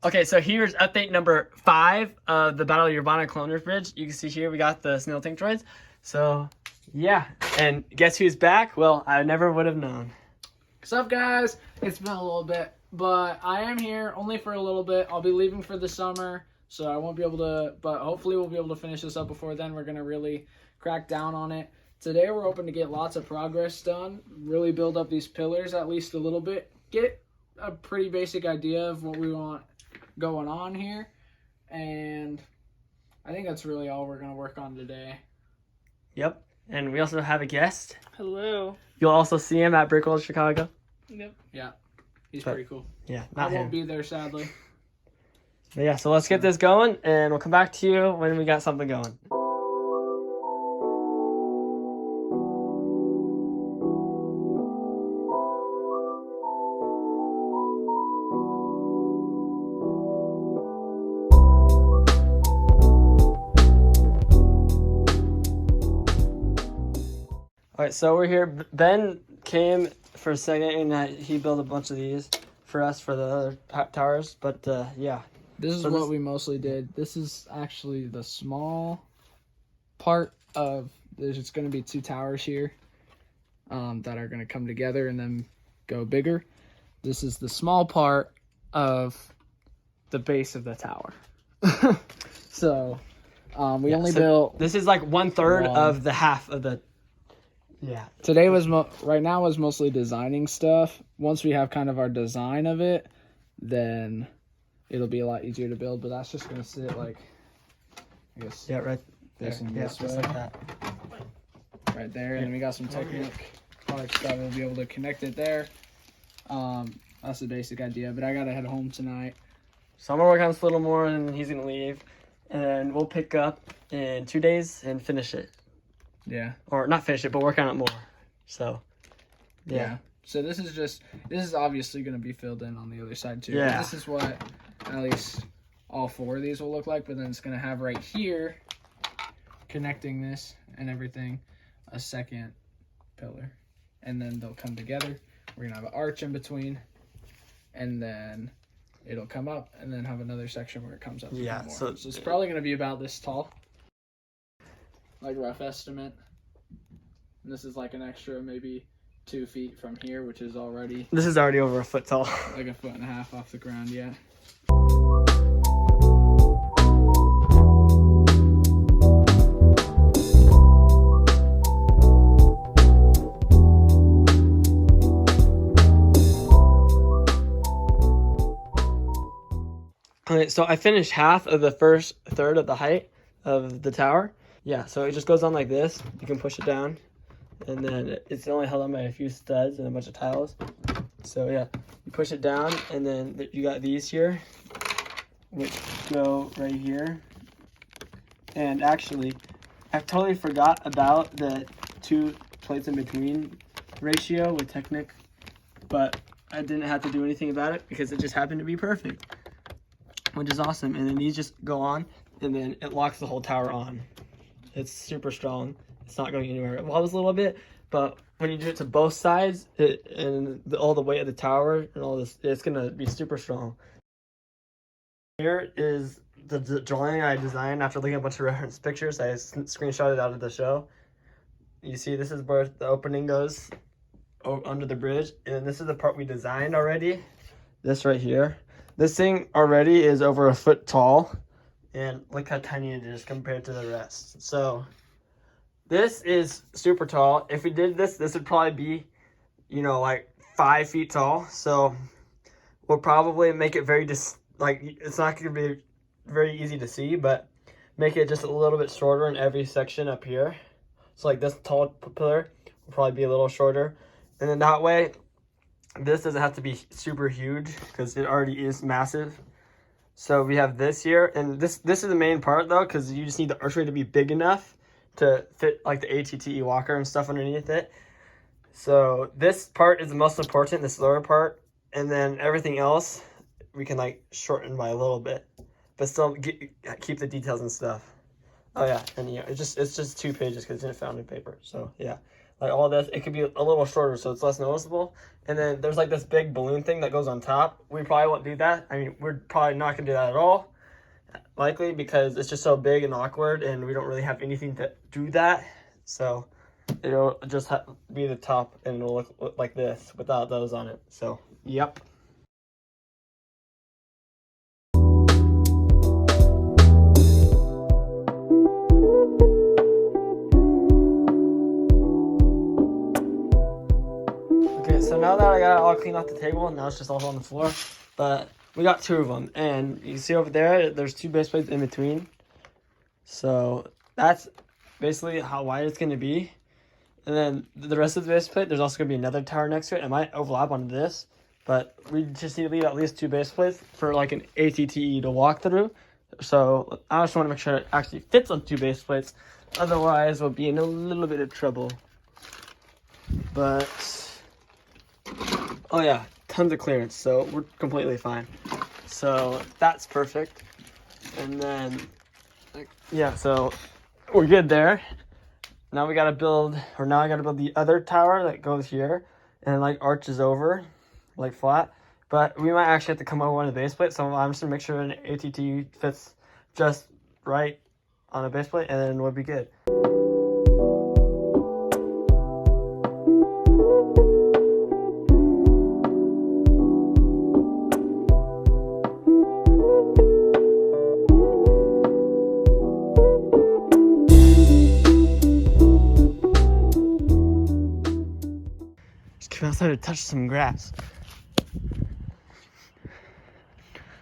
Okay, so here's update number 5 of the Battle of Yerbana CloneWars bridge. You can see here we got the snail tank droids. So, yeah. And guess who's back? Well, I never would have known. What's up, guys? It's been a little bit, but I am here only for a little bit. I'll be leaving for the summer, so I won't be able to, but hopefully we'll be able to finish this up before then. We're going to really crack down on it. Today we're hoping to get lots of progress done, really build up these pillars at least a little bit, get a pretty basic idea of what we want going on here, and I think that's really all we're going to work on today. Yep. And we also have a guest. Hello. You'll also see him at Brickworld Chicago. Yep. Yeah, he's pretty cool. Yeah, I not won't him. be there, sadly. But yeah, so let's get this going, and we'll come back to you when we got something going. All right, so we're here. Ben came for a second, and he built a bunch of these for us for the other towers. But yeah, This is So what this- we mostly did. This is actually the small part of. There's just going to be 2 towers here that are going to come together and then go bigger. This is the small part of the base of the tower. So we only built. This is like 1/3 One. of the half of the. Yeah. Today was right now was mostly designing stuff. Once we have kind of our design of it, then it'll be a lot easier to build. But that's just gonna sit like, I guess, Yeah, right there. Facing Yeah, this just way. like that. right there. And then we got some Technic parts that we'll be able to connect it there. That's the basic idea. But I gotta head home tonight. So I'm gonna work on this a little more, and he's gonna leave, and then we'll pick up in 2 days and finish it, Yeah. or not finish it, but work on it more. So, yeah. So this is obviously gonna be filled in on the other side too. Yeah. This is what at least all 4 of these will look like. But then it's gonna have right here, connecting this and everything, a second pillar, and then they'll come together. We're gonna have an arch in between, and then it'll come up, and then have another section where it comes up. Yeah, more. so- So it's probably gonna be about this tall, like rough estimate. And this is like an extra maybe 2 feet from here, which is already This is already over a foot tall. like 1.5 feet off the ground. Yeah. Okay, so I finished half of the first third of the height of the tower. Yeah, so it just goes on like this. You can push it down, and then it's only held on by a few studs and a bunch of tiles. So yeah, you push it down, and then you got these here, which go right here. And actually, I totally forgot about the 2 plates in between ratio with Technic, but I didn't have to do anything about it because it just happened to be perfect, which is awesome. And then these just go on, and then it locks the whole tower on. It's super strong. It's not going anywhere. It wobbles a little bit, but when you do it to both sides, all the weight of the tower and all this, it's gonna be super strong. Here is the drawing I designed after looking at a bunch of reference pictures. I screenshotted out of the show. You see, this is where the opening goes under the bridge, and this is the part we designed already. This right here. This thing already is over a foot tall, and look how tiny it is compared to the rest. So this is super tall. If we did this would probably be, like 5 feet tall. So we'll probably make it very it's not going to be very easy to see, but make it just a little bit shorter in every section up here. So like this tall pillar will probably be a little shorter, and then that way this doesn't have to be super huge because it already is massive. So we have this here, and this is the main part though, because you just need the archway to be big enough to fit like the ATT walker and stuff underneath it. So this part is the most important, this lower part, and then everything else we can like shorten by a little bit, but still keep the details and stuff. Oh yeah, and yeah, it's just 2 pages because it's in fountain paper. So yeah, like all this, it could be a little shorter so it's less noticeable. And then there's like this big balloon thing that goes on top. We probably won't do that. I mean, we're probably not gonna do that at all, likely, because it's just so big and awkward and we don't really have anything to do that. So it'll just be the top and it'll look like this without those on it. So, yep. Okay, so now that I got it all cleaned off the table, now it's just all on the floor. But we got 2 of them, and you can see over there, there's 2 base plates in between. So that's basically how wide it's going to be. And then the rest of the base plate, there's also going to be another tower next to it. It might overlap onto this, but we just need to leave at least 2 base plates for like an ATTE to walk through. So I just want to make sure it actually fits on 2 base plates. Otherwise, we'll be in a little bit of trouble. But, oh yeah, tons of clearance, so we're completely fine. So that's perfect. And then, yeah, so we're good there. Now we gotta build, or now I gotta build the other tower that goes here and like arches over, like flat. But we might actually have to come over on the base plate, so I'm just gonna make sure an ATT fits just right on a base plate, and then we'll be good. Came outside to touch some grass.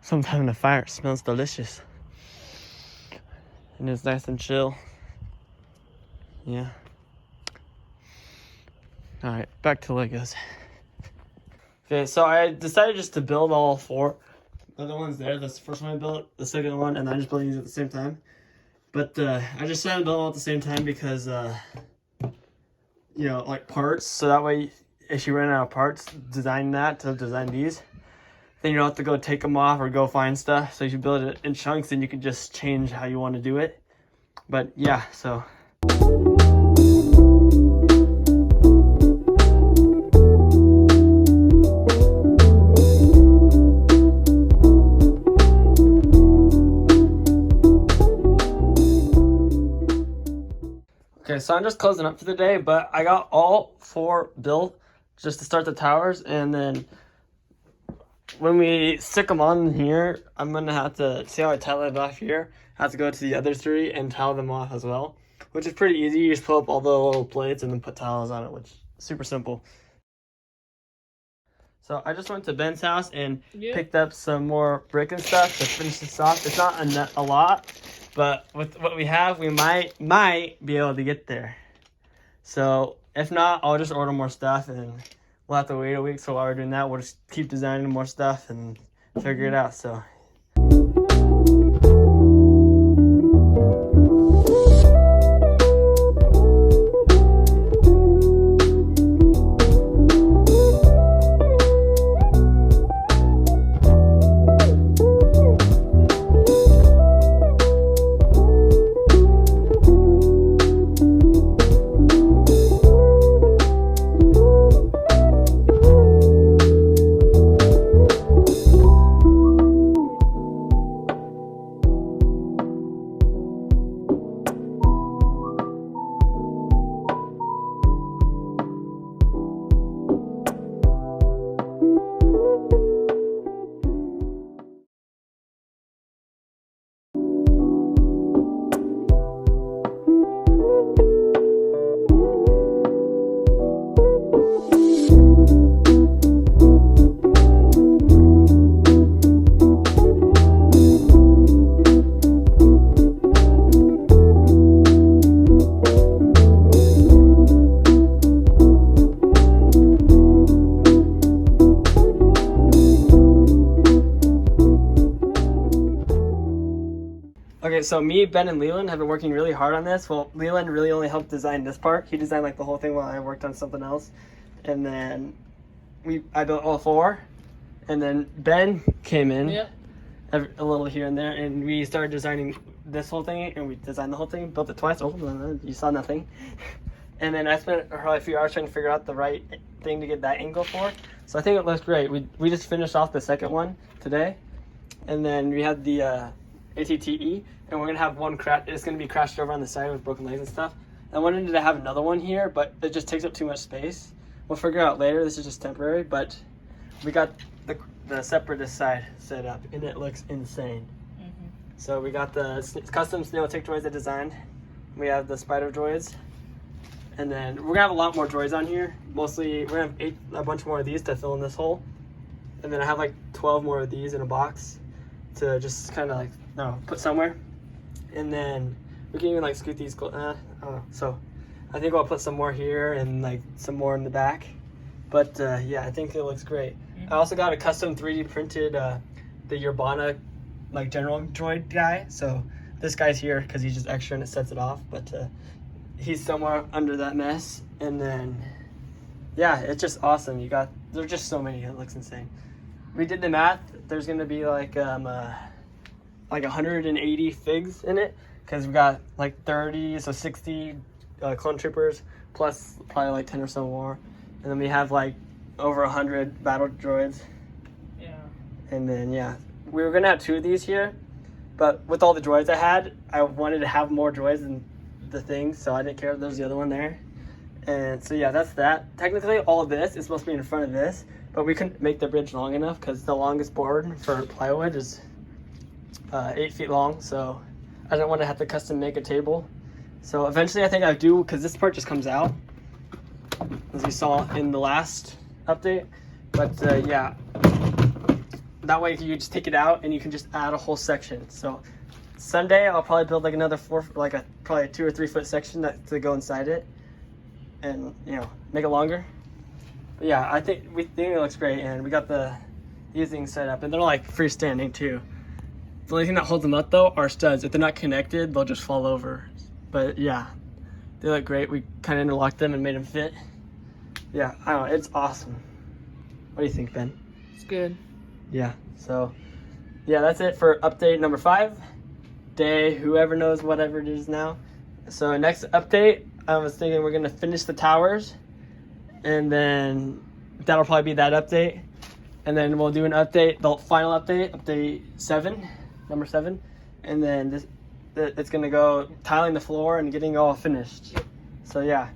Someone's having a fire. It smells delicious. And it's nice and chill. Yeah. Alright, back to Legos. Okay, so I decided just to build all 4. The other one's there. That's the first one I built, the second one, and I just built these at the same time. But I just decided to build them all at the same time because, you know, like parts, so that way if you run out of parts, design that to design these, then you don't have to go take them off or go find stuff. So if you build it in chunks, then you can just change how you want to do it. But yeah, so. Okay, so I'm just closing up for the day, but I got all 4 built just to start the towers, and then when we stick them on here, I'm gonna have to see how I tile it off here. I have to go to the other 3 and tile them off as well, which is pretty easy. You just pull up all the little plates and then put tiles on it, which is super simple. So I just went to Ben's house and picked up some more brick and stuff to finish this off. It's not a lot, but with what we have, we might be able to get there. So if not, I'll just order more stuff and we'll have to wait a week. So while we're doing that, we'll just keep designing more stuff and figure it out. So. Okay, so me, Ben, and Leland have been working really hard on this. Well, Leland really only helped design this part. He designed like the whole thing while I worked on something else. And then I built all 4. And then Ben came in a little here and there. And we started designing this whole thing. And we designed the whole thing, built it twice. Oh, you saw nothing. And then I spent probably a few hours trying to figure out the right thing to get that angle for. So I think it looks great. We just finished off the second one today. And then we had the ATTE, and we're gonna have one crash. It's gonna be crashed over on the side with broken legs and stuff. I wanted to have another one here, but it just takes up too much space. We'll figure out later. This is just temporary, but we got the separatist side set up, and it looks insane. So we got the custom snail tick droids I designed. We have the spider droids. And then we're gonna have a lot more droids on here. Mostly, we're gonna have a bunch more of these to fill in this hole. And then I have like 12 more of these in a box to just kind of like, no, put somewhere. And then we can even like scoot these, I don't know. So I think I'll put some more here and like some more in the back. But yeah, I think it looks great. I also got a custom 3D printed, the Yerbana like general droid guy. So this guy's here because he's just extra and it sets it off. But he's somewhere under that mess. And then, yeah, it's just awesome. There's just so many, it looks insane. We did the math. There's gonna be like 180 figs in it because we got like 30, so 60 clone troopers plus probably like 10 or so more, and then we have like over 100 battle droids. Yeah. And then yeah, we were gonna have 2 of these here, but with all the droids I had, I wanted to have more droids than the thing, so I didn't care if there's the other one there. And so yeah, that's that. Technically, all of this is supposed to be in front of this. But we couldn't make the bridge long enough because the longest board for plywood is 8 feet long. So I didn't want to have to custom make a table. So eventually I think I do, because this part just comes out, as you saw in the last update. But yeah, that way you just take it out and you can just add a whole section. So someday I'll probably build like another probably a 2 or 3 foot section to go inside it, and make it longer. But yeah, we think it looks great, and we got these things set up, and they're like freestanding too. The only thing that holds them up though are studs. If they're not connected, they'll just fall over. But yeah, they look great. We kind of interlocked them and made them fit. Yeah, I don't know, it's awesome. What do you think, Ben? It's good. Yeah, so yeah, that's it for update number 5. Day, whoever knows whatever it is now. So next update, I was thinking we're gonna finish the towers, and then that'll probably be that update. And then we'll do an update, the final update, update 7, number 7. And then it's gonna go tiling the floor and getting all finished. So yeah,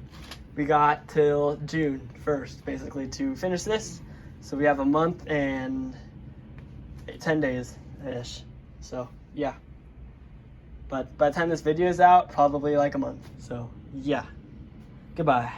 we got till June 1st basically to finish this. So we have a month and 10 days-ish. So yeah. But by the time this video is out, probably like a month. So yeah, goodbye.